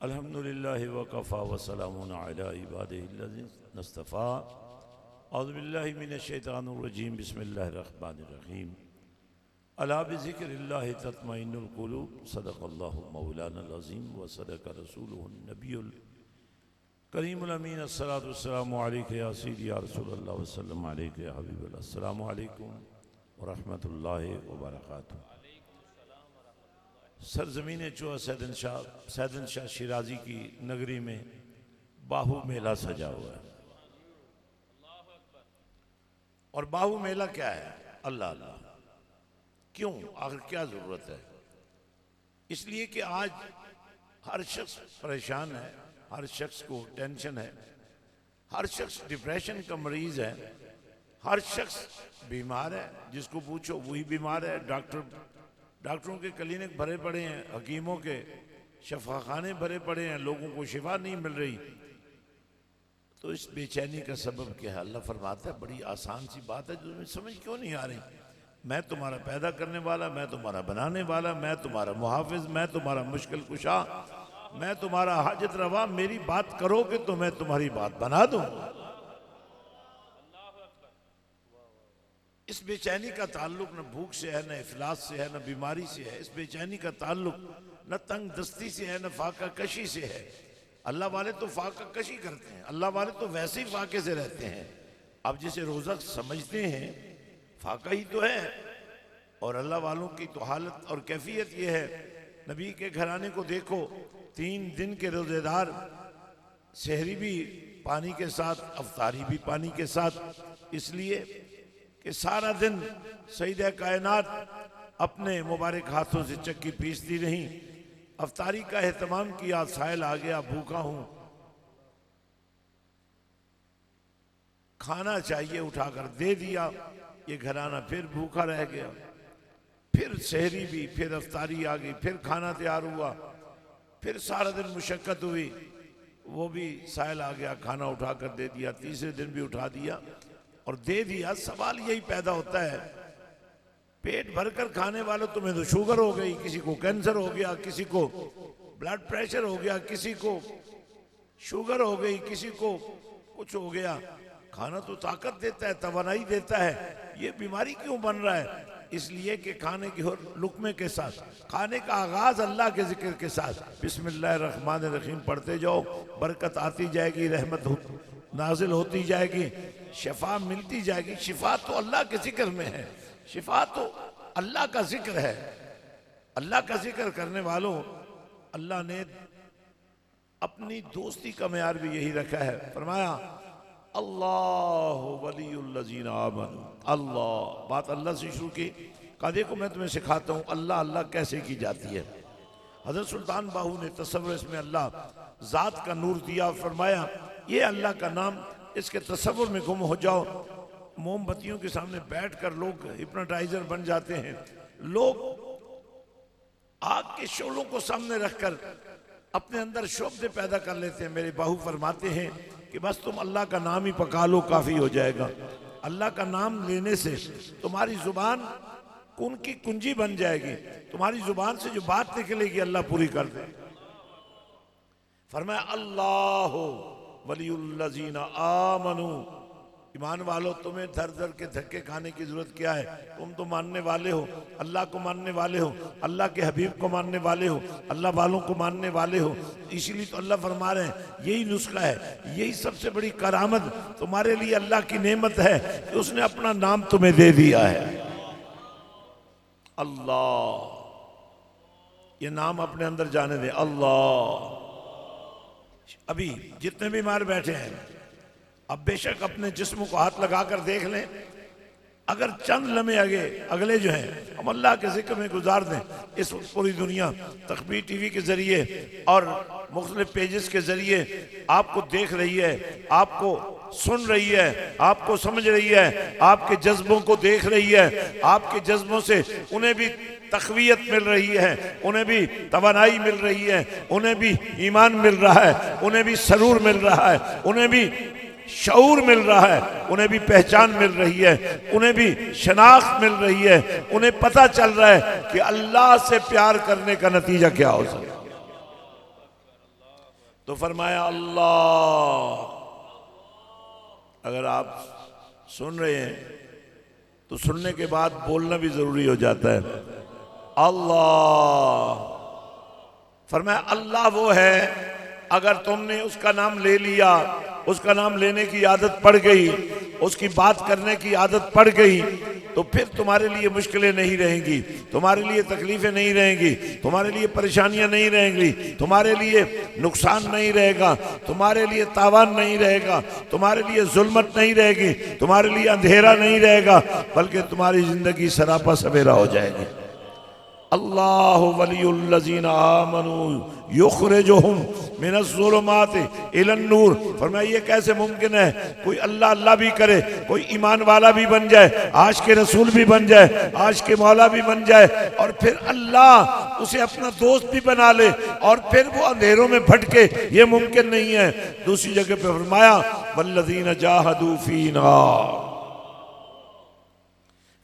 अल्हम्दुलिल्लाहि वकफ़ा वसलामुन अला इबादिहिल्लज़ीना इस्तफ़ा। औज़ु बिल्लाहि मिनश शैतानिर रजीम। बिस्मिल्लाहिर रहमानिर रहीम। अला बिज़िक्रिल्लाहि तत्मइन्नुल क़ुलूब। सदक़ल्लाहु मौलानाल अज़ीम व सदक़ रसूलुहुन नबियुल करीमुल अमीन। अस्सलातु वस्सलामु अलैका या सय्यदी या रसूलल्लाह व सल्लम अलैका या हबीबल्लाह। अस्सलामु अलैकुम व रहमतुल्लाहि व बरकातुहू। सरज़मीन चुआ सैदन शाह शिराजी की नगरी में बाहू मेला सजा हुआ है। और बाहू मेला क्या है? अल्लाह अल्लाह। क्यों? आखिर क्या जरूरत है? इसलिए कि आज हर शख्स परेशान है, हर शख्स को टेंशन है, हर शख्स डिप्रेशन का मरीज है, हर शख्स बीमार है। जिसको पूछो वही बीमार है। डॉक्टरों के क्लिनिक भरे पड़े हैं, हकीमों के शफाखाने भरे पड़े हैं, लोगों को शिफा नहीं मिल रही। तो इस बेचैनी का सबब क्या है? अल्लाह फरमाता है बड़ी आसान सी बात है जो तुम्हें समझ क्यों नहीं आ रही। मैं तुम्हारा पैदा करने वाला, मैं तुम्हारा बनाने वाला, मैं तुम्हारा मुहाफिज, मैं तुम्हारा मुश्किल कुशा, मैं तुम्हारा हाजत रवा। मेरी बात करोगे तो मैं तुम्हारी बात बना दूं। इस बेचैनी का ताल्लुक न भूख से है, न इफलास से है, न बीमारी से है। इस बेचैनी का ताल्लुक न तंग दस्ती से है, न फाका कशी से है। अल्लाह वाले तो फाका कशी करते हैं, अल्लाह वाले तो वैसे ही फाके से रहते हैं। अब जिसे रोज़ा समझते हैं फाका ही तो है। और अल्लाह वालों की तो हालत और कैफियत ये है। नबी के घराने को देखो, 3 दिन के रोजेदार, सहरी भी पानी के साथ, अफ्तारी भी पानी के साथ। इसलिए कि सारा दिन सईदा कायनात अपने मुबारक हाथों से चक्की पीसती रहीं। अफ्तारी का एहतमाम किया, साहिल आ गया, भूखा हूं, खाना चाहिए, उठाकर दे दिया। ये घराना फिर भूखा रह गया। फिर सहरी भी, फिर अफ्तारी आ गई, फिर खाना तैयार हुआ, फिर सारा दिन मुशक्कत हुई, वो भी साहिल आ गया, खाना उठाकर दे दिया। तीसरे दिन भी उठा दिया और दे दिया। सवाल यही पैदा होता है, पेट भरकर खाने वालों, तुम्हें तो शुगर हो गई, किसी को कैंसर हो गया, किसी को ब्लड प्रेशर हो गया, किसी को शुगर हो गई, किसी को कुछ हो गया। खाना तो ताकत देता है, तवानाई देता है, ये बीमारी क्यों बन रहा है? इसलिए कि खाने की लुकमे के साथ, खाने का आगाज अल्लाह के जिक्र के साथ बिस्मिल्लाहिर्रहमानिर्रहीम पढ़ते जाओ, बरकत आती जाएगी, रहमत नाजिल होती जाएगी, शिफा मिलती जाएगी। शिफा तो अल्लाह के जिक्र में है, शिफा तो अल्लाह का जिक्र है। अल्लाह का जिक्र करने वालों, अल्लाह ने अपनी दोस्ती का मेयार भी यही रखा है। फरमाया अल्लाह वलियुल्लज़ीना आमनू। अल्लाह, बात अल्लाह से शुरू की। कहा देखो मैं तुम्हें सिखाता हूँ अल्लाह अल्लाह कैसे की जाती है। हजरत सुल्तान बाहू ने तसव्वुर इसमें अल्लाह जात का नूर दिया। फरमाया ये अल्लाह का नाम, इसके तसव्वुर में गुम हो जाओ। मोमबत्तियों के सामने बैठकर लोग हिप्नोटाइजर बन जाते हैं। लोग आग के शोलों को सामने रखकर अपने अंदर शोभे पैदा कर लेते हैं। मेरे बाहू फरमाते हैं कि बस तुम अल्लाह का नाम ही पका लो, काफी हो जाएगा। अल्लाह का नाम लेने से तुम्हारी जुबान कुन की कुंजी बन जाएगी। तुम्हारी जुबान से जो बात निकलेगी अल्लाह पूरी कर दे। फरमाया अल्लाह वलियुल्लज़ीना आमनू। ईमान वालों, तुम्हें दर दर के धक्के खाने की जरूरत क्या है? तुम तो मानने वाले हो, अल्लाह को मानने वाले हो, अल्लाह के हबीब को मानने वाले हो, अल्लाह वालों को मानने वाले हो। इसीलिए तो अल्लाह फरमा रहे हैं यही नुस्खा है, यही सबसे बड़ी करामत तुम्हारे लिए अल्लाह की नेमत है कि उसने अपना नाम तुम्हें दे दिया है। अल्लाह, ये नाम अपने अंदर जाने दे। अल्लाह। अभी जितने बीमार बैठे हैं, अब बेशक अपने जिस्म को हाथ लगाकर देख लें। अगर चंद लम्हे अगले जो हैं हम अल्लाह के जिक्र में गुजार दें, इस वक्त पूरी दुनिया तकबीर टीवी के जरिए और मुख्तलिफ पेजेस के जरिए आपको देख रही है, आपको सुन रही है, आपको समझ रही है, आपके जज्बों को देख रही है। आपके जज्बों से उन्हें भी तक़वियत मिल रही है, उन्हें भी तवानाई मिल रही है, उन्हें भी ईमान मिल रहा है, उन्हें भी सरूर मिल रहा है, उन्हें भी शऊर मिल रहा है, उन्हें भी पहचान मिल रही है, उन्हें भी शनाख्त मिल रही है। उन्हें पता चल रहा है कि अल्लाह से प्यार करने का नतीजा क्या हो सकता है। तो फरमाया अल्लाह। अगर आप सुन रहे हैं तो सुनने के बाद बोलना भी जरूरी हो जाता है। अल्लाह। फरमाया अल्लाह वो है, अगर तुमने उसका नाम ले लिया, उसका नाम लेने की आदत पड़ गई, उसकी बात करने की आदत पड़ गई, तो फिर तुम्हारे लिए मुश्किलें नहीं रहेंगी, तुम्हारे लिए तकलीफें नहीं रहेंगी, तुम्हारे लिए परेशानियां नहीं रहेंगी, तुम्हारे लिए नुकसान नहीं रहेगा, तुम्हारे लिए तावान नहीं रहेगा, तुम्हारे लिए जुल्मत नहीं रहेगी, तुम्हारे लिए अंधेरा नहीं रहेगा, बल्कि तुम्हारी जिंदगी सरापा सवेरा हो जाएगी। अल्लाहु वलियुल्लज़ीना आमनू युखरिजुहुम मिनज़्ज़ुलुमाति इलन-नूर। फरमाया ये कैसे मुमकिन है, कोई अल्लाह अल्लाह भी करे, कोई ईमान वाला भी बन जाए, आशिक़ रसूल भी बन जाए, आशिक़ मौला भी बन जाए, और फिर अल्लाह उसे अपना दोस्त भी बना ले और फिर वो अंधेरों में भटके, ये मुमकिन नहीं है। दूसरी जगह पे फरमाया वल्लज़ीना जाहदू फीना।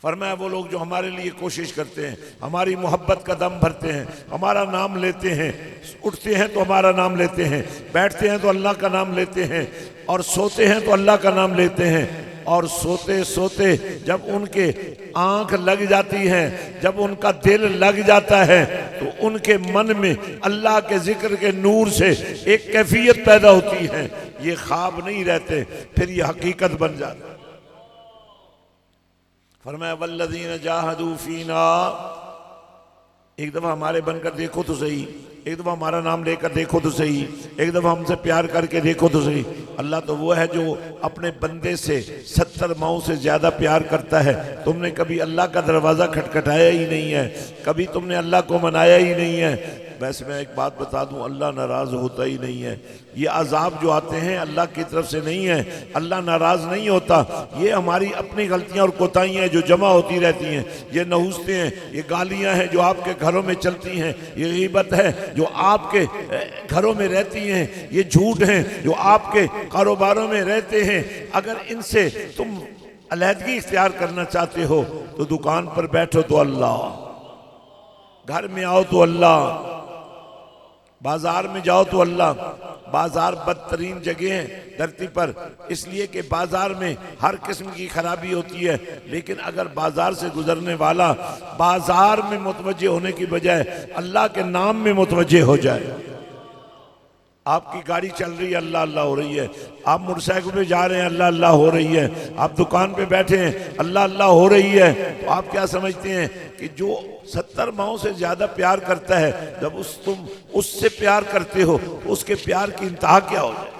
फरमाया वो लोग जो हमारे लिए कोशिश करते हैं, हमारी मोहब्बत का दम भरते हैं, हमारा नाम लेते हैं, उठते हैं तो हमारा नाम लेते हैं, बैठते हैं तो अल्लाह का नाम लेते हैं, और सोते हैं तो अल्लाह का नाम लेते हैं, और सोते सोते जब उनके आंख लग जाती है, जब उनका दिल लग जाता है, तो उनके मन में अल्लाह के जिक्र के नूर से एक कैफियत पैदा होती है। ये ख्वाब नहीं रहते, फिर ये हकीकत बन जाता है। फरमाया वल्लज़ीना जाहदू फीना। एक दफा हमारे बनकर देखो तो सही, एक दफा हमारा नाम लेकर देखो तो सही, एक दफा हमसे प्यार करके देखो तो सही। अल्लाह तो वो है जो अपने बंदे से 70 माओं से ज्यादा प्यार करता है। तुमने कभी अल्लाह का दरवाजा खटखटाया ही नहीं है, कभी तुमने अल्लाह को मनाया ही नहीं है। वैसे मैं एक बात बता दूं, अल्लाह नाराज होता ही नहीं है। ये अजाब जो आते हैं अल्लाह की तरफ से नहीं है, अल्लाह नाराज नहीं होता। ये हमारी अपनी गलतियां और कोताहियां हैं जो जमा होती रहती हैं। ये नहूसते हैं, ये गालियां हैं जो आपके घरों में चलती हैं, ये गीबत है जो आपके घरों में रहती हैं, ये झूठ हैं जो आपके कारोबारों में रहते हैं। अगर इनसे तुम अलहदगी इख्तियार करना चाहते हो तो दुकान पर बैठो तो अल्लाह, घर में आओ तो अल्लाह, बाजार में जाओ तो अल्लाह। बाजार बदतरीन जगह है धरती पर, इसलिए कि बाजार में हर किस्म की खराबी होती है, लेकिन अगर बाजार से गुजरने वाला बाजार में मुतवज्जे होने की बजाय अल्लाह के नाम में मुतवज्जे हो जाए। आपकी गाड़ी चल रही है, अल्लाह अल्लाह हो रही है, आप मोटरसाइकिल पे जा रहे हैं, अल्लाह अल्लाह हो रही है, आप दुकान पे बैठे हैं, अल्लाह अल्लाह हो रही है, तो आप क्या समझते हैं कि जो 70 माओं से ज्यादा प्यार करता है, जब तुम उससे प्यार करते हो तो उसके प्यार की इंतहा क्या हो जाए।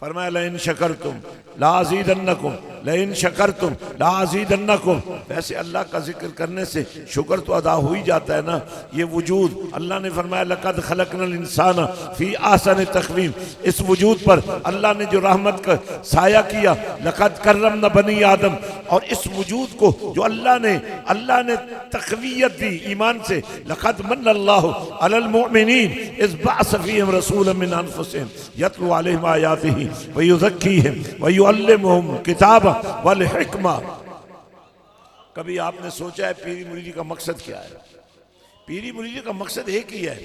फरमाया लइन शकरतुम लाज़ीदन्नकुम, लइन शकरतुम लाज़ीदन्नकुम। वैसे अल्लाह का जिक्र करने से शुक्र तो अदा हो ही जाता है ना। ये वजूद अल्लाह ने फरमाया लक़द खलक़नल इंसाना फी अहसनि तक़वीम। इस वजूद पर अल्लाह ने जो रहमत का साया किया, लक़द कररमना बनी आदम, और इस वजूद को जो अल्लाह ने तक़वियत दी ईमान से। लक़द मन्नल्लाहु अलल मुमिनीन इज़ बअस फ़ीहिम रसूलन मिन अनफुसिहिम यतलू अलैहिम आयातिही व युज़क्कीहिम व युअल्लिमुहुम किताब वल हिकमा। कभी आपने सोचा है पीरी मुरीदी का मकसद क्या है? पीरी मुरीदी का मकसद एक ही है,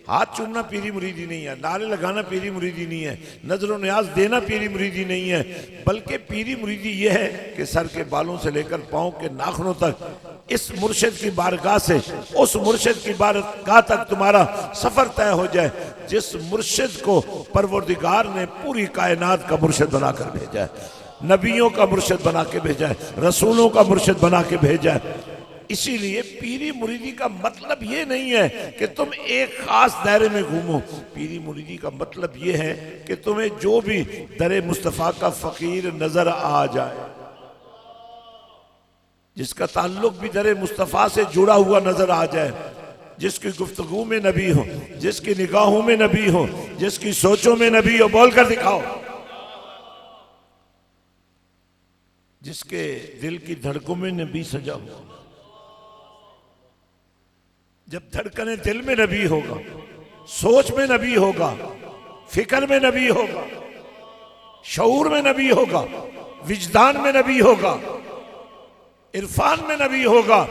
हाथ चूमना पीरी मुरीदी नहीं है, नारे लगाना पीरी मुरीदी नहीं है, नजर न्याज देना पीरी मुरीदी नहीं है, बल्कि पीरी मुरीदी यह है कि सर के बालों से लेकर पांव के नाखूनों तक इस मुर्शिद की बारगाह से उस मुर्शिद की बारगाह तक तुम्हारा सफर तय हो जाए, जिस मुर्शिद को परवरदिगार ने पूरी कायनात का मुर्शिद बनाकर भेजा है, नबियों का मुर्शिद बना के भेजा है, रसूलों का मुर्शिद बना के भेजा है। इसीलिए पीरी मुरीदी का मतलब ये नहीं है कि तुम एक खास दायरे में घूमो। पीरी मुरीदी का मतलब ये है कि तुम्हें जो भी दरे मुस्तफ़ा का फकीर नजर आ जाए, जिसका ताल्लुक भी दरे मुस्तफ़ा से जुड़ा हुआ नजर आ जाए, जिसकी गुफ्तगू में नबी हो, जिसकी निगाहों में नबी हो, जिसकी सोचों में नबी हो, बोल कर दिखाओ। जिसके दिल की धड़कों में नबी सजा हो। जब धड़कने दिल में नबी होगा, सोच में नबी होगा, फिक्र में नबी होगा, शऊर में नबी होगा, विजदान में नबी होगा, इरफान में नबी होगा,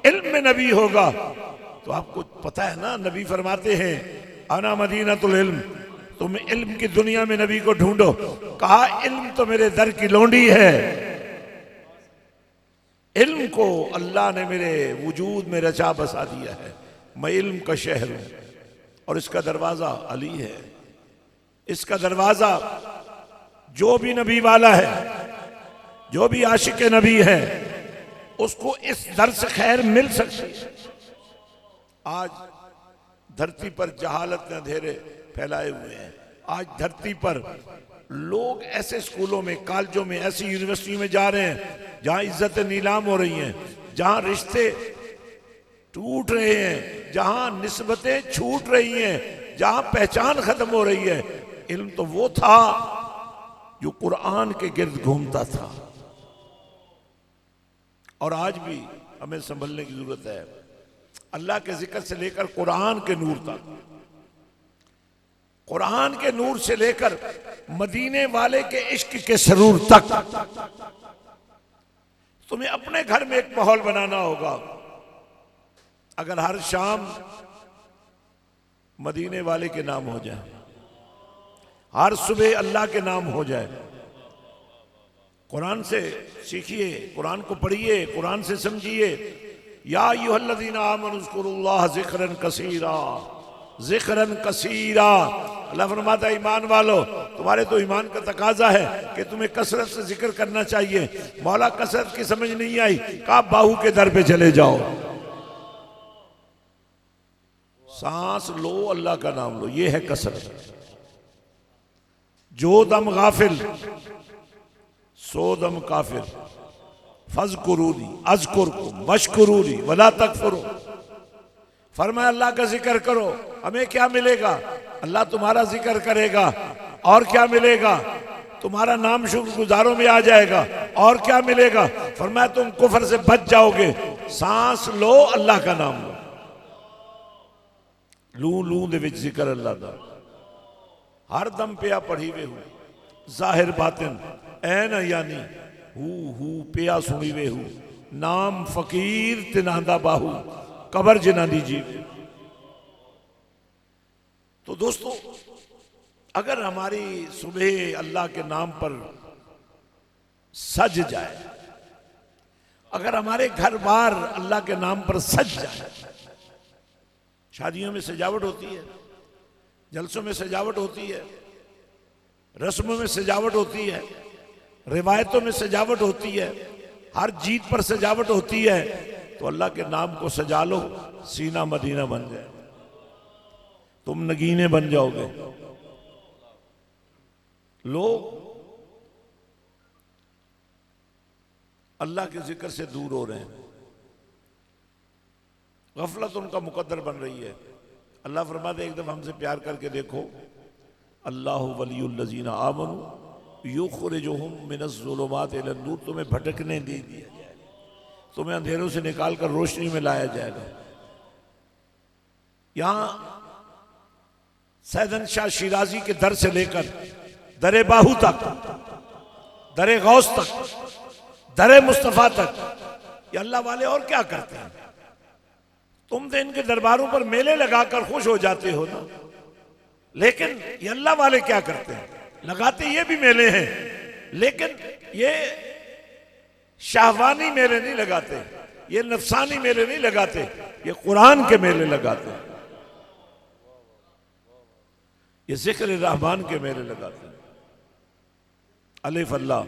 इल्म में नबी होगा, तो आपको पता है ना, नबी फरमाते हैं अना मदीनतुल इल्म तुम इल्म की दुनिया में नबी को ढूंढो। कहा इल्म तो मेरे दर की लौंडी है, इल्म को अल्लाह ने मेरे वजूद में रचा बसा दिया है। मैं इल्म का शहर हूं और इसका दरवाजा अली है। इसका दरवाजा जो भी नबी वाला है, जो भी आशिक नबी है, उसको इस दर से खैर मिल सकती है। आज धरती पर जहालत ने अंधेरे फैलाए हुए हैं। आज धरती पर लोग ऐसे स्कूलों में, कॉलेजों में, ऐसी यूनिवर्सिटी में जा रहे हैं जहां इज्जतें नीलाम हो रही हैं, जहां रिश्ते टूट रहे हैं, जहां निस्बतें छूट रही हैं, जहां पहचान खत्म हो रही है। इल्म तो वो था जो कुरान के गिर्द घूमता था। और आज भी हमें संभलने की जरूरत है। अल्लाह के जिक्र से लेकर कुरान के नूर तक, कुरान के नूर से लेकर मदीने वाले के इश्क के सरूर तक, तुम्हें अपने घर में एक माहौल बनाना होगा। अगर हर शाम मदीने वाले के नाम हो जाए, हर सुबह अल्लाह के नाम हो जाए, कुरान से सीखिए, कुरान को पढ़िए, कुरान से समझिए। या अय्युहल्लज़ीना आमनू उज़्कुरुल्लाह ज़िक्रन कसीरा, ज़िक्रन कसीरा। अल्लाह फरमाता है ईमान वालो, तुम्हारे तो ईमान का तकाजा है कि तुम्हें कसरत से जिक्र करना चाहिए। मौला कसरत की समझ नहीं आई, कहा बाहू के दर पे चले जाओ, सांस लो, अल्लाह का नाम लो, ये है कसरत। जो दम गाफिल सो दम काफिर, फज़कुरूनी अज़कुरकुम वशकुरूनी वला तकफुरू। फरमाया अल्लाह का जिक्र करो, हमें क्या मिलेगा? अल्लाह तुम्हारा जिक्र करेगा। और क्या मिलेगा? तुम्हारा नाम शुक्रगुजारों में आ जाएगा। और क्या मिलेगा? फरमाया तुम कुफर से बच जाओगे। सांस लो, अल्लाह का नाम लो, लू लू दे विच जिक्र अल्लाह दा हर दम पिया पढ़ी वे हूं, जाहिर बातिन ऐन यानी हू पिया सुनी वे हूं, नाम फकीर तिनांदा बाहू, कबर जिना दीजिए। तो दोस्तों, अगर हमारी सुबह अल्लाह के नाम पर सज जाए, अगर हमारे घर बार अल्लाह के नाम पर सज जाए, शादियों में सजावट होती है, जलसों में सजावट होती है, रस्मों में सजावट होती है, रिवायतों में सजावट होती है, हर जीत पर सजावट होती है, तो अल्लाह के नाम को सजा लो, सीना मदीना बन जाए, तुम नगीने बन जाओगे। लोग अल्लाह के जिक्र से दूर हो रहे हैं, गफलत उनका मुकद्दर बन रही है। अल्लाह फरमाते एक दफा हमसे प्यार करके देखो, अल्लाहु वलियुल्लज़ीना आमनू युखरिजुहुम मिनज़्ज़ुलुमात इलन नूर, तुम्हें भटकने दे दिया जाएगा, तुम्हें अंधेरों से निकाल कर रोशनी में लाया जाएगा। यहां सैयदन शाह शिराजी के दर से लेकर दरे बाहू तक, दरे गौस तक, दरे मुस्तफा तक, ये अल्लाह वाले और क्या करते हैं? तुम तो इनके दरबारों पर मेले लगाकर खुश हो जाते हो ना, लेकिन ये अल्लाह वाले क्या करते हैं? लगाते ये भी मेले हैं, लेकिन ये शाहवानी मेले नहीं लगाते, ये नफसानी मेले नहीं लगाते, ये कुरान के मेले लगाते हैं, ये जिक्र रहमान के मेले लगाते हैं। अलिफ अल्लाह,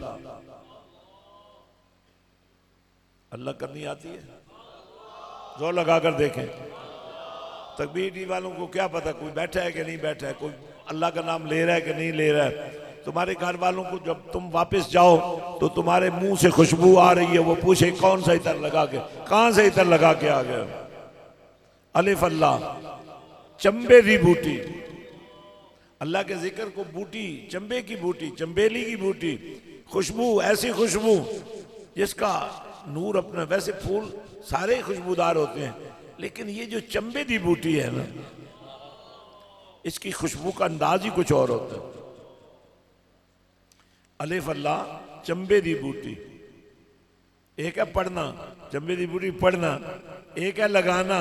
अल्लाह करनी आती है? जोर लगाकर देखें। तकबीर वालों को क्या पता कोई बैठा है कि नहीं बैठा है, कोई अल्लाह का नाम ले रहा है कि नहीं ले रहा है। तुम्हारे घर वालों को जब तुम वापस जाओ तो तुम्हारे मुंह से खुशबू आ रही है, वो पूछे कौन सा इतर लगा के, कहां से इतर लगा के आ गए। अलिफ अल्लाह, चंबे दी बूटी, अल्लाह के जिक्र को बूटी, चंबे की बूटी, चंबेली की बूटी, खुशबू, ऐसी खुशबू जिसका नूर अपना, वैसे फूल सारे खुशबूदार होते हैं, लेकिन ये जो चंबे दी बूटी है ना, इसकी खुशबू का अंदाज ही कुछ और होता है। अलिफ अल्लाह, चंबे दी बूटी, एक है पढ़ना, चंबे दी बूटी पढ़ना, एक है लगाना।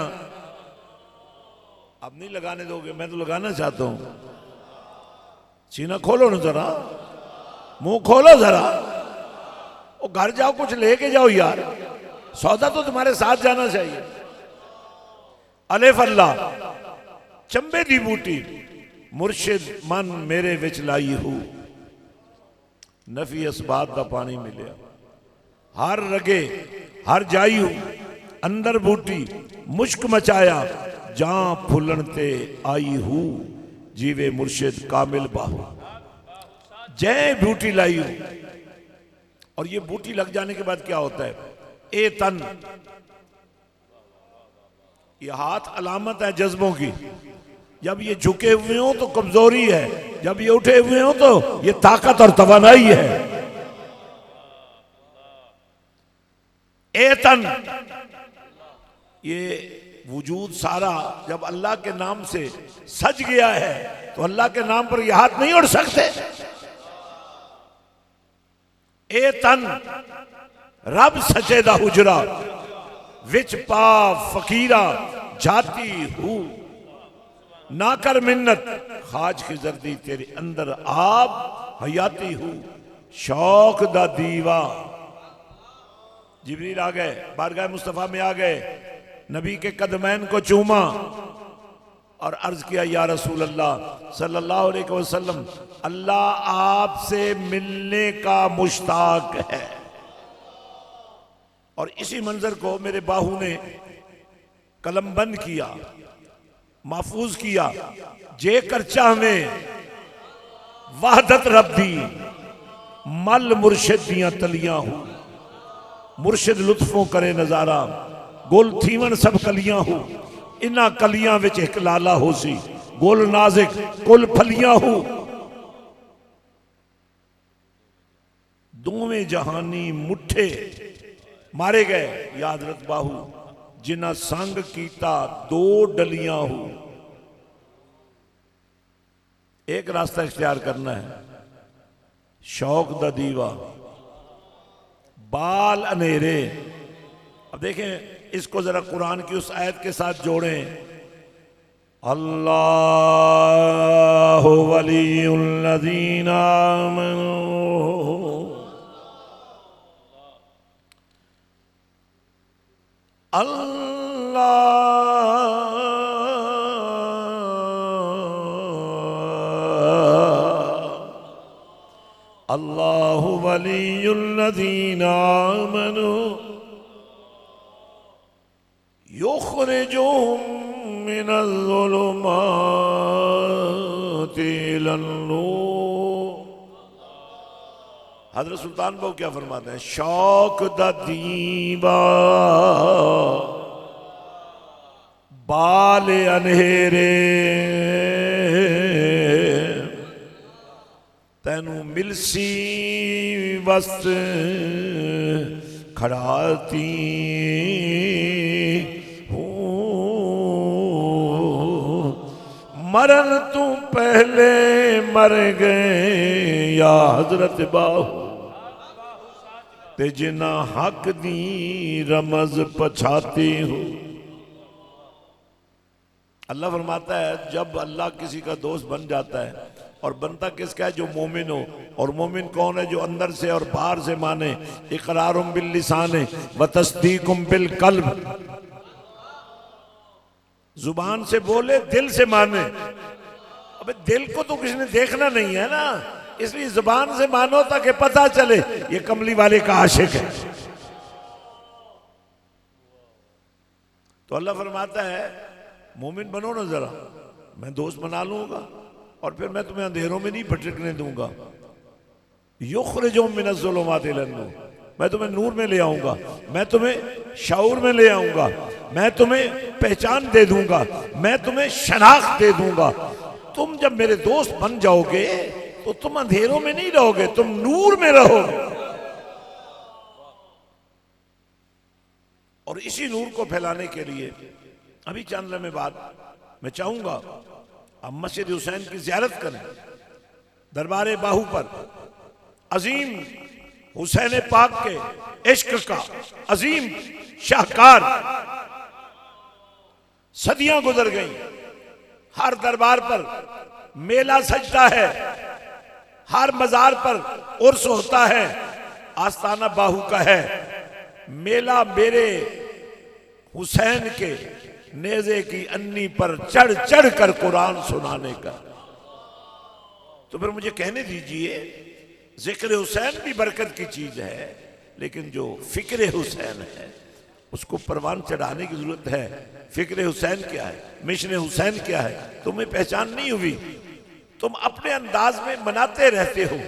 अब नहीं लगाने दोगे, मैं तो लगाना चाहता हूं। सीना खोलो ना जरा, मुंह खोलो जरा, और घर जाओ कुछ लेके जाओ यार, सौदा तो तुम्हारे साथ जाना चाहिए। अलिफ अल्लाह चंबे दी बूटी मुर्शिद मन मेरे विच लाई हूं, नफी असबात दा पानी मिलिया, हर रगे हर जाई हूं, अंदर बूटी मुश्क मचाया, जां फुलन ते आई हूं, जीवे मुर्शिद कामिल बाहू, जय बूटी लाई हूं। और ये बूटी लग जाने के बाद क्या होता है, ए तन, ये हाथ अलामत है जज्बों की, जब ये झुके हुए हो तो कमजोरी है, जब ये उठे हुए हो तो ये ताकत और तवानाई है। ए तन, ये वजूद सारा जब अल्लाह के नाम से सज गया है तो अल्लाह के नाम पर ये हाथ नहीं उड़ सकते। ए तन रब सचेदा हुजरा, विच पा फकीरा जाती हूं, ना कर मिन्नत खाज की जर्दी तेरे अंदर आप हयाती हूं, शौक दा दीवा। जिब्रील आ गए, बारगाह मुस्तफा में आ गए, नबी के कदमैन को चूमा और अर्ज किया, या रसूल अल्लाह सल्लल्लाहु अलैहि वसल्लम, अल्लाह आपसे मिलने का मुश्ताक है। और इसी मंजर को मेरे बाहू ने कलमबंद किया, महफूज किया, जे कर चाहवे वहदत रब्बी मल मुर्शिद दियां तलियां हो, मुर्शिद लुत्फों करे नजारा, गुल थीवन सब कलियां हो, इन्हां कलियां विच एक लाला हो सी, गुल नाजिक कुल फलियां हो, दोवें जहानी मुठे मारे गए, याद रख बाहू, जिन्हां संग कीता दो डलियां हो। एक रास्ता इख्तियार करना है, शौक दा दीवा, बाल अनेरे। अब देखें इसको जरा कुरान की उस आयत के साथ जोड़ें, अल्लाहु वलियुल्लज़ीना आमनू, अल्लाहु वलियुल्लज़ीना आमनू युखरिजुहुम मिनज़्ज़ुलुमाति इलन-नूर। हज़रत सुल्तान बहु क्या फरमाते हैं, शौक दा दीवा बाल अनहेरे, तैनू मिलसी वस्त खड़ाती मरन तू पहले मर गए या हजरत बाहू, ते जिना हक दी रमज पछाती हो। अल्लाह फरमाता है जब अल्लाह किसी का दोस्त बन जाता है, और बनता किसका है, जो मोमिन हो। और मोमिन कौन है, जो अंदर से और बाहर से माने, इकरारुम बिल लिसान व तस्दीकुम बिल कल्ब, जुबान से बोले दिल से माने। अबे दिल को तो किसी ने देखना नहीं है ना, इसलिए जुबान से मानो ताकि पता चले ये कमली वाले का आशिक है। तो अल्लाह फरमाता है मोमिन बनो ना जरा, मैं दोस्त बना लूंगा और फिर मैं तुम्हें अंधेरों में नहीं भटकने दूंगा। युखरिजुहुम मिनज़्ज़ुलुमाति इलन-नूर, मैं तुम्हें नूर में ले आऊंगा, मैं तुम्हें शाऊर में ले आऊंगा, मैं तुम्हें पहचान दे दूंगा, मैं तुम्हें शनाख्त दे दूंगा। तुम जब मेरे दोस्त बन जाओगे तो तुम अंधेरों में नहीं रहोगे, तुम नूर में रहोगे। और इसी नूर को फैलाने के लिए अभी चंद लम्हे बाद मैं चाहूंगा आप मस्जिद हुसैन की ज़ियारत करें, दरबार बाहू पर अजीम हुसैन पाक के इश्क का अजीम शाहकार। सदियां गुजर गई, हर दरबार पर मेला सजता है, हर मजार पर उर्स होता है, आस्ताना बाहू का है। मेला मेरे हुसैन के नेज़े की अन्नी पर चढ़ चढ़ कर कुरान सुनाने का। तो फिर मुझे कहने दीजिए, जिक्र हुसैन भी बरकत की चीज है, लेकिन जो फिक्र हुसैन है उसको परवान चढ़ाने की जरूरत है। फिक्र हुसैन क्या है, मिशन हुसैन क्या है, तुम्हें पहचान नहीं हुई। तुम अपने अंदाज में मनाते रहते हो,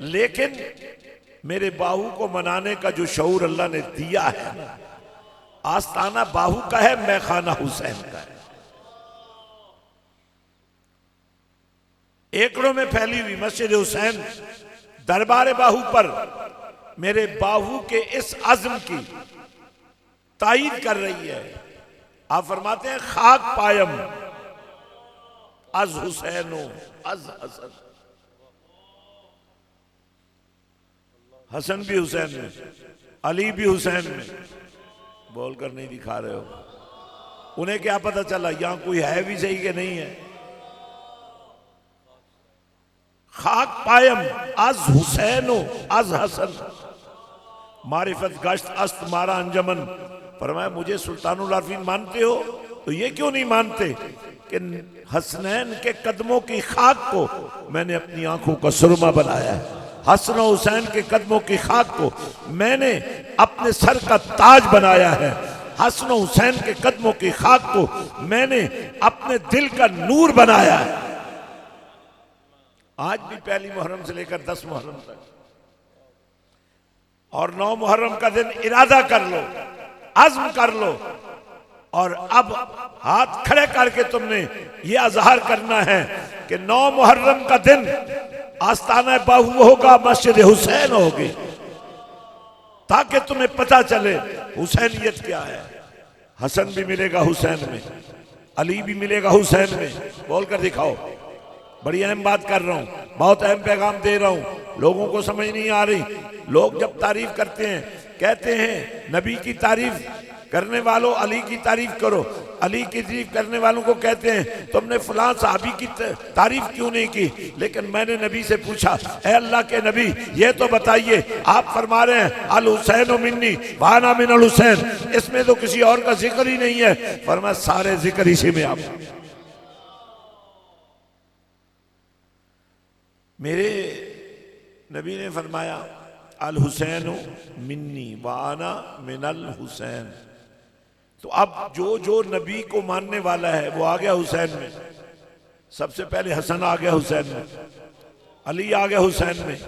लेकिन मेरे बाहू को मनाने का जो शऊर अल्लाह ने दिया है, आस्ताना बाहू का है, मैखाना हुसैन का है। एकड़ों में फैली हुई मस्जिद हुसैन दरबार बाहू पर मेरे बाहू के इस अज़्म की तायीद कर रही है। आप फरमाते हैं, खाक पायम अज हुसैनो अज हसन। हसन भी हुसैन में, अली भी हुसैन में। बोलकर नहीं दिखा रहे हो, उन्हें क्या पता चला यहां कोई है भी सही कि नहीं है। खाक पायम अज हुसैनो अज हसन, मारिफत गश्त अस्त मारा अंजमन। फरमाया, मुझे सुल्तानुल आरफीन मानते हो तो ये क्यों नहीं मानते कि हसनैन के कदमों की खाक को मैंने अपनी आंखों का सुरमा बनाया है। हसन और हुसैन के कदमों की खाक को मैंने अपने सर का ताज बनाया है। हसन और हुसैन के कदमों की खाक को मैंने अपने दिल का नूर बनाया है। आज भी पहली मुहर्रम से लेकर 10 मुहर्रम तक और 9 मुहर्रम का दिन इरादा कर लो, अज़्म कर लो, और अब हाथ खड़े करके तुमने ये अजहार करना है कि 9 मुहर्रम का दिन आस्ताना बाहू होगा, मस्जिद हुसैन होगी, ताकि तुम्हें पता चले हुसैनियत क्या है। हसन भी मिलेगा हुसैन में, अली भी मिलेगा हुसैन में। बोलकर दिखाओ। बड़ी अहम बात कर रहा हूं, बहुत अहम पैगाम दे रहा हूं, लोगों को समझ नहीं आ रही। लोग जब तारीफ करते हैं, कहते हैं नबी की तारीफ करने वालों अली की तारीफ करो, अली की तारीफ करने वालों को कहते हैं तुमने फलां सहाबी की तारीफ क्यों नहीं की। लेकिन मैंने नबी से पूछा, ए अल्लाह के नबी, ये तो बताइए, आप फरमा रहे हैं अल हुसैन मिन्नी वाना मिन अल हुसैन, इसमें तो किसी और का जिक्र ही नहीं है। फरमाया, सारे जिक्र इसी में आप। मेरे नबी ने फरमाया, अल हुसैन मिन्नी वाना मिनल हुसैन। तो अब जो जो नबी को मानने वाला है वो आ गया हुसैन में। सबसे पहले हसन आ गया हुसैन में, अली आ गया हुसैन में,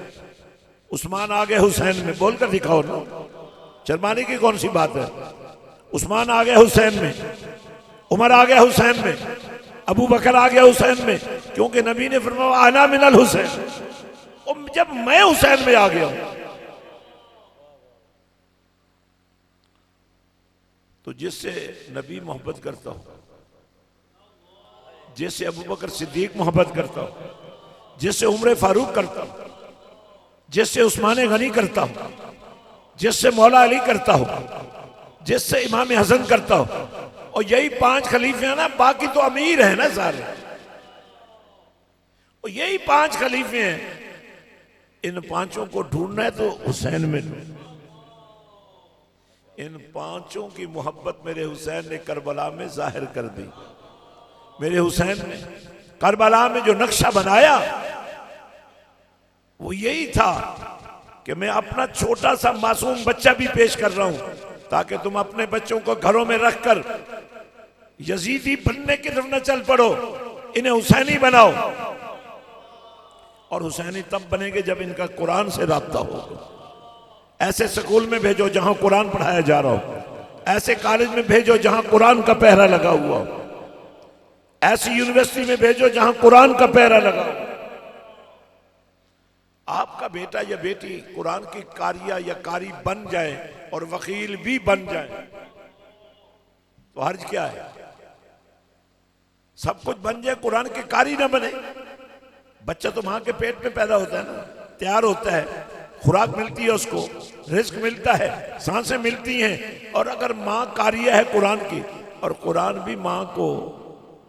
उस्मान आ गया हुसैन में। बोलकर दिखाओ ना, शर्माने की कौन सी बात है। उस्मान आ गया हुसैन में, उमर आ गया हुसैन में, अबू बकर आ गया हुसैन में, क्योंकि नबी ने फरमाया आना मिनल हुसैन। और जब मैं हुसैन में आ गया तो जिससे नबी मोहब्बत करता हो, जिससे अबू बकर सिद्दीक मोहब्बत करता हो, जिससे उमर फारूक करता हो, जिससे उस्मान गनी करता हो, जिससे मौला अली करता हो, जिससे इमाम हसन करता हो, और यही 5 खलीफे हैं ना, बाकी तो अमीर है ना सारे, और यही 5 खलीफे हैं। इन 5 को ढूंढना है तो हुसैन में ढूंढ। इन 5 की मोहब्बत मेरे हुसैन ने करबला में जाहिर कर दी। मेरे हुसैन ने करबला में जो नक्शा बनाया वो यही था कि मैं अपना छोटा सा मासूम बच्चा भी पेश कर रहा हूं, ताकि तुम अपने बच्चों को घरों में रखकर यजीदी बनने की तरफ न चल पड़ो, इन्हें हुसैनी बनाओ। और हुसैनी तब बनेंगे जब इनका कुरान से राब्ता होगा। ऐसे स्कूल में भेजो जहां कुरान पढ़ाया जा रहा हो, ऐसे कॉलेज में भेजो जहां कुरान का पहरा लगा हुआ हो, ऐसी यूनिवर्सिटी में भेजो जहां कुरान का पहरा लगा हो। आपका बेटा या बेटी कुरान की कारिया या कारी बन जाए और वकील भी बन जाए तो हर्ज क्या है। सब कुछ बन जाए, कुरान की कारी ना बने। बच्चा तो मां के पेट में पैदा होता है ना, तैयार होता है, खुराक मिलती है, उसको रिस्क मिलता है, सांसें मिलती हैं। और अगर माँ कारिया है कुरान की और कुरान भी माँ को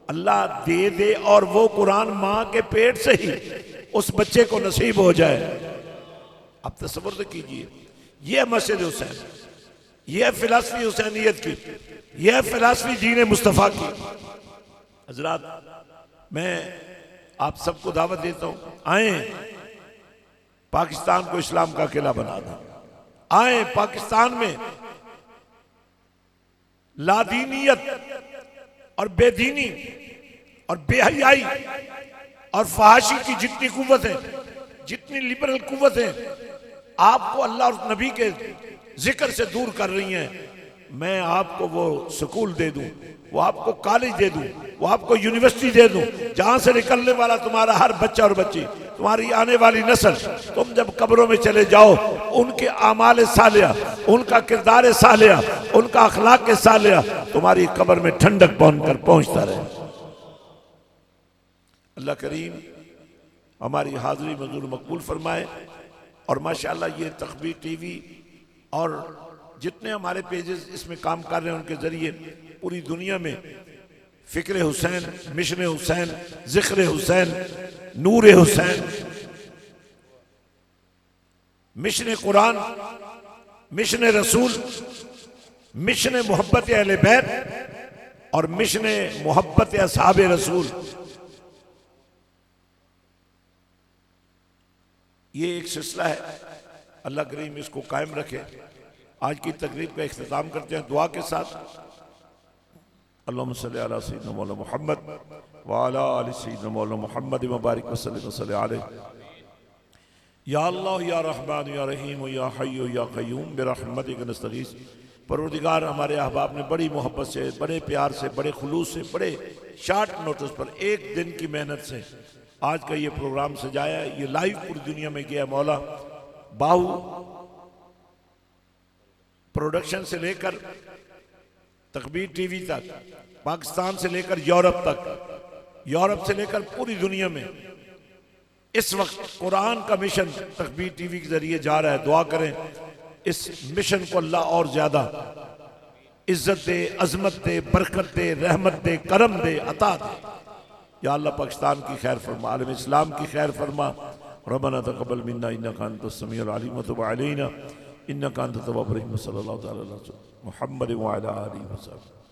अल्लाह दे दे और वो कुरान माँ के पेट से ही उस बच्चे को नसीब हो जाए। आप तसव्वुर तो कीजिए, यह मस्जिद हुसैन, यह फिलासफी हुसैनियत की, यह फिलासफी दीन मुस्तफ़ा की। हजरात, मैं आप सबको दावत देता हूं, आए पाकिस्तान को इस्लाम का किला बना दें। आए पाकिस्तान में लादीनियत और बेदीनी और बेहयाई और फहाशी की जितनी कुव्वत है, जितनी लिबरल कुव्वत है, आपको अल्लाह और नबी के जिक्र से दूर कर रही हैं, मैं आपको वो स्कूल दे दूं, वो आपको कॉलेज दे दूं, वो आपको यूनिवर्सिटी दे दूं, जहां से निकलने वाला तुम्हारा हर बच्चा और बच्ची, तुम्हारी आने वाली नस्ल, तुम जब कब्रों में चले जाओ, उनके आमाल सालिया, उनका किरदार सालिया, उनका अखलाक सालिया तुम्हारी कब्र में ठंडक पहुंचता रहे। अल्लाह करीम हमारी हाजिरी मंजूर मकबूल फरमाए। और माशाअल्लाह ये तकबीर टीवी और जितने हमारे पेजेस इसमें काम कर रहे हैं, उनके जरिए पूरी दुनिया में फिक्र हुसैन, मिशन हुसैन, जिक्र हुसैन, नूर हुसैन, मिशन कुरान, मिशन रसूल, मिशन मोहब्बत अहले बैत और मिशन मोहब्बत असहाब रसूल, ये एक सिलसिला है। अल्लाह करीम इसको कायम रखे। आज की तकरीब का इख्तिताम करते हैं दुआ के साथ। अल्लाहुम्मा सल्ली अला सय्यिदिना मौलाना मुहम्मद व अला आलि सय्यिदिना मौलाना मुहम्मद व बारिक वसल्लम अलैहि। या अल्लाह या रहमान या रहीम या हय्यु या क़य्यूम बिरहमतिक नस्तगीस। परवरदिगार, हमारे अहबाब ने बड़ी मोहब्बत से, बड़े प्यार से, बड़े खुलूस से, बड़े शार्ट नोटिस पर एक दिन की मेहनत से आज का ये प्रोग्राम सजाया है। ये लाइव पूरी दुनिया में गया। मौला बाहू प्रोडक्शन से लेकर तकबीर टीवी तक, पाकिस्तान से लेकर यूरोप तक, यूरोप से लेकर पूरी दुनिया में इस वक्त कुरान का मिशन तकबीर टीवी के जरिए जा रहा है। दुआ करें इस मिशन को अल्लाह और ज्यादा इज्जत दे, अजमत दे, बरकत दे, रहमत दे, करम दे, अता दे। या अल्लाह पाकिस्तान की खैर फरमा, आलम इस्लाम की खैर फरमा। रब्बना तक़ब्बल मिन्ना इन्नका अंतस समीउल अलीम व तुब अलैना इन्नका अंतत तव्वाबुर रहीम। सल्लल्लाहु अलैहि वसल्लम मुहम्मद व अला आलिहि वसल्लम।